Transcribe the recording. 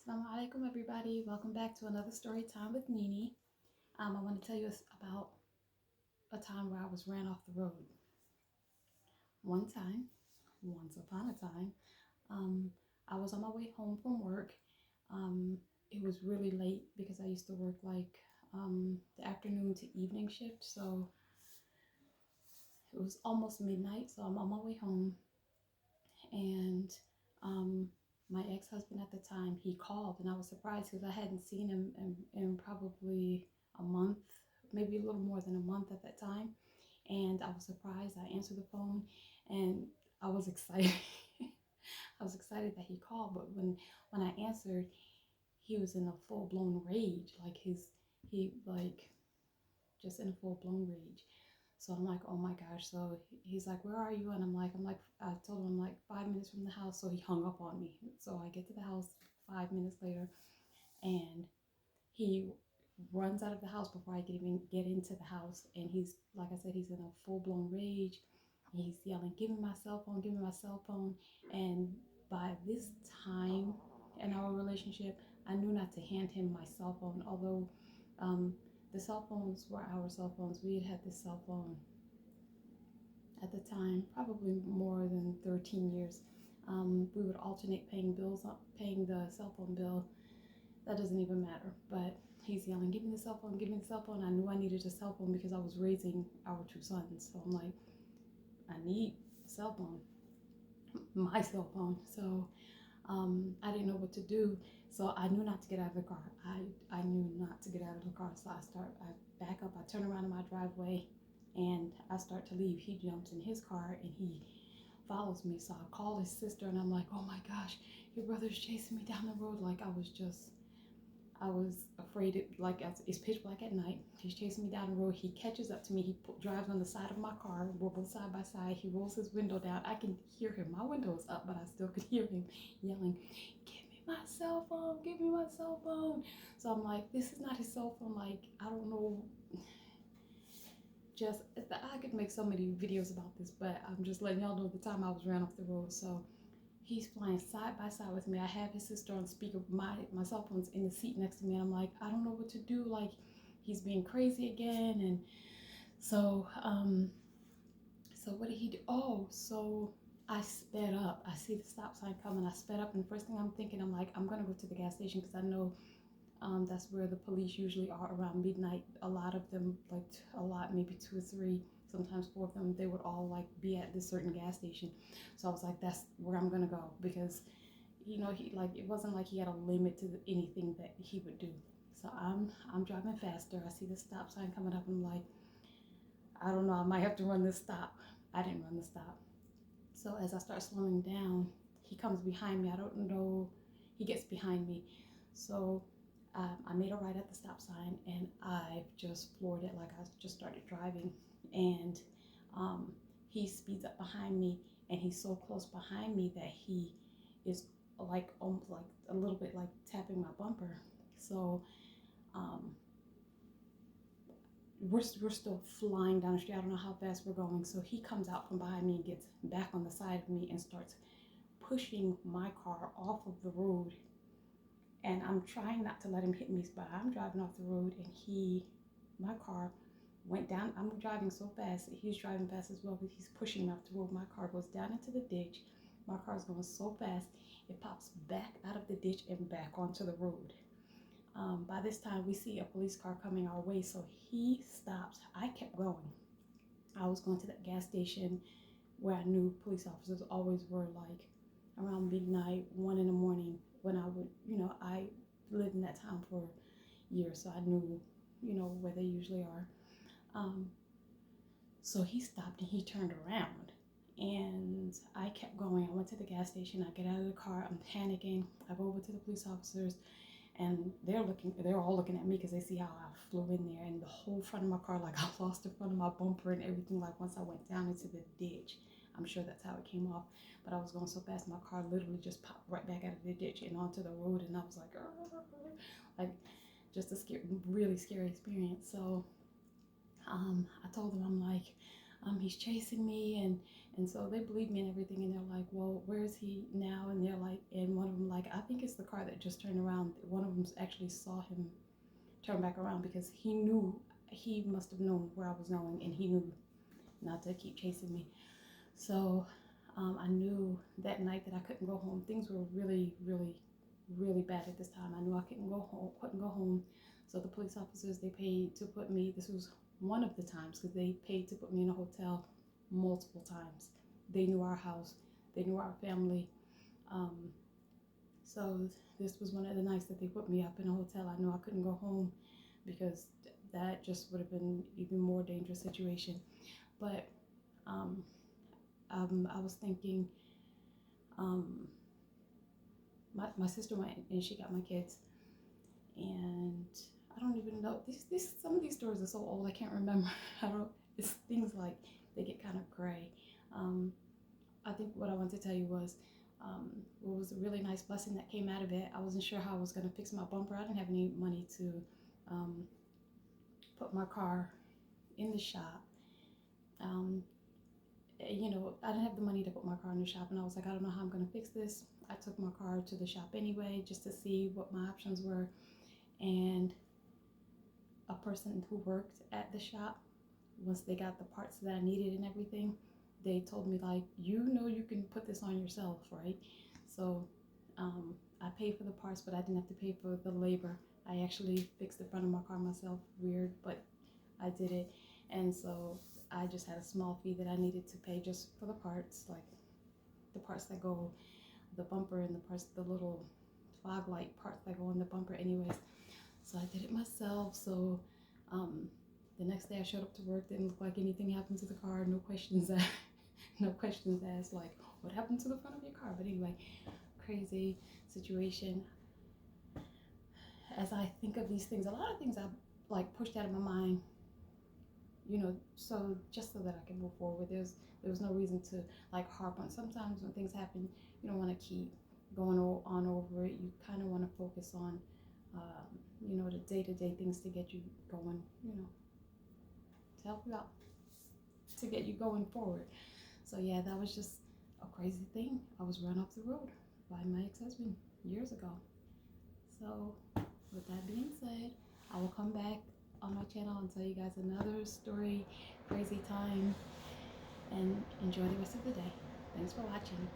Assalamu alaikum, everybody. Welcome back to another story time with Nini. I want to tell you about a time where I was ran off the road. One time, once upon a time, um, I was on my way home from work. Um, it was really late because I used to work like the afternoon to evening shift, so it was almost midnight. So I'm on my way home, and um, my ex-husband at the time, he called, and I was surprised because I hadn't seen him in probably a month, maybe a little more than a month at that time. And I was surprised. I answered the phone, and I was excited. I was excited that he called, but when I answered, he was in a full-blown rage. He like just in a full-blown rage. So I'm like, oh my gosh. So he's like, where are you? And I told him I'm like 5 minutes from the house. So he hung up on me. So I get to the house 5 minutes later, and he runs out of the house before I can even get into the house. And he's, like I said, he's in a full blown rage. He's yelling, give me my cell phone, give me my cell phone. And by this time in our relationship, I knew not to hand him my cell phone, although um, the cell phones were our cell phones. We had this cell phone at the time, probably more than 13 years. We would alternate paying the cell phone bill. That doesn't even matter. But he's yelling, give me the cell phone, give me the cell phone. I knew I needed a cell phone because I was raising our two sons. So I'm like, I need a cell phone, my cell phone. So I didn't know what to do. So I knew not to get out of the car. I knew not to get out of the car. So I back up, I turn around in my driveway, and I start to leave. He jumps in his car and he follows me. So I call his sister and I'm like, oh my gosh, your brother's chasing me down the road. I was afraid. It's pitch black at night. He's chasing me down the road. He catches up to me. He drives on the side of my car. We're both side by side. He rolls his window down. I can hear him. My window is up, but I still could hear him yelling, give me my cell phone, give me my cell phone. So I'm like, this is not his cell phone. Like, I don't know. Just, I could make so many videos about this, but I'm just letting y'all know the time I was ran off the road. So he's flying side by side with me. I have his sister on speaker. My cell phone's in the seat next to me. And I'm like, I don't know what to do. Like, he's being crazy again. And so, so what did he do? Oh, so I sped up. I see the stop sign coming. I sped up, and the first thing I'm thinking, I'm like, I'm gonna go to the gas station because I know that's where the police usually are around midnight. A lot of them, maybe two or three, sometimes four of them, they would all like be at this certain gas station. So I was like, that's where I'm gonna go because, it wasn't like he had a limit to anything that he would do. So I'm driving faster. I see the stop sign coming up. I'm like, I don't know, I might have to run this stop. I didn't run the stop. So as I start slowing down, he comes behind me. I don't know. He gets behind me. So I made a right at the stop sign, and I just floored it like I just started driving. And he speeds up behind me, and he's so close behind me that he is like almost like a little bit like tapping my bumper. So um, we're still flying down the street. I don't know how fast we're going. So he comes out from behind me and gets back on the side of me and starts pushing my car off of the road. And I'm trying not to let him hit me, but I'm driving off the road, and my car went down. I'm driving so fast. He's driving fast as well, but he's pushing me off the road. My car goes down into the ditch. My car's going so fast, it pops back out of the ditch and back onto the road. By this time, we see a police car coming our way, so he stops. I kept going. I was going to that gas station where I knew police officers always were, like around midnight, 1 in the morning, when I would, I lived in that town for years, so I knew, where they usually are. So he stopped and he turned around, and I kept going. I went to the gas station. I get out of the car. I'm panicking. I go over to the police officers, and they're all looking at me because they see how I flew in there, and the whole front of my car, like I lost the front of my bumper and everything. Like once I went down into the ditch, I'm sure that's how it came off. But I was going so fast, my car literally just popped right back out of the ditch and onto the road, and I was like just a really scary experience. So I told them, I'm like, he's chasing me, and so they believe me and everything, and they're like, well, where is he now? And they're like, and one of them like, I think it's the car car that just turned around, one of them actually saw him turn back around because he knew, he must have known where I was going, and he knew not to keep chasing me. So I knew that night that I couldn't go home. Things were really, really, really bad at this time. I knew I couldn't go home. So the police officers, they paid to put me, this was one of the times, because they paid to put me in a hotel multiple times. They knew our house, they knew our family. So this was one of the nights that they put me up in a hotel. I knew I couldn't go home because that just would have been even more dangerous situation. But I was thinking, my sister went and she got my kids, and I don't even know, these some of these stories are so old I can't remember. It's things like they get kind of gray. I think what I wanted to tell you was, what was a really nice blessing that came out of it. I wasn't sure how I was going to fix my bumper. I didn't have any money to put my car in the shop. You know, I didn't have the money to put my car in the shop, and I was like, I don't know how I'm going to fix this. I took my car to the shop anyway just to see what my options were, and a person who worked at the shop, once they got the parts that I needed and everything, they told me, like, you know, you can put this on yourself, right? So I paid for the parts, but I didn't have to pay for the labor. I actually fixed the front of my car myself. Weird, but I did it. And so I just had a small fee that I needed to pay just for the parts, like the parts that go, the bumper, and the parts, the little fog light parts that go on the bumper anyways. So I did it myself. So the next day I showed up to work, didn't look like anything happened to the car, no questions asked, no questions asked, like, what happened to the front of your car? But anyway, crazy situation. As I think of these things, a lot of things I've like pushed out of my mind, you know, so just so that I can move forward. There was no reason to like harp on. Sometimes when things happen, you don't want to keep going on over it. You kind of want to focus on, you know, the day-to-day things to get you going, you know, to help you out, to get you going forward. So yeah, that was just a crazy thing. I was run off the road by my ex-husband years ago. So with that being said, I will come back on my channel and tell you guys another story, crazy time, and enjoy the rest of the day. Thanks for watching.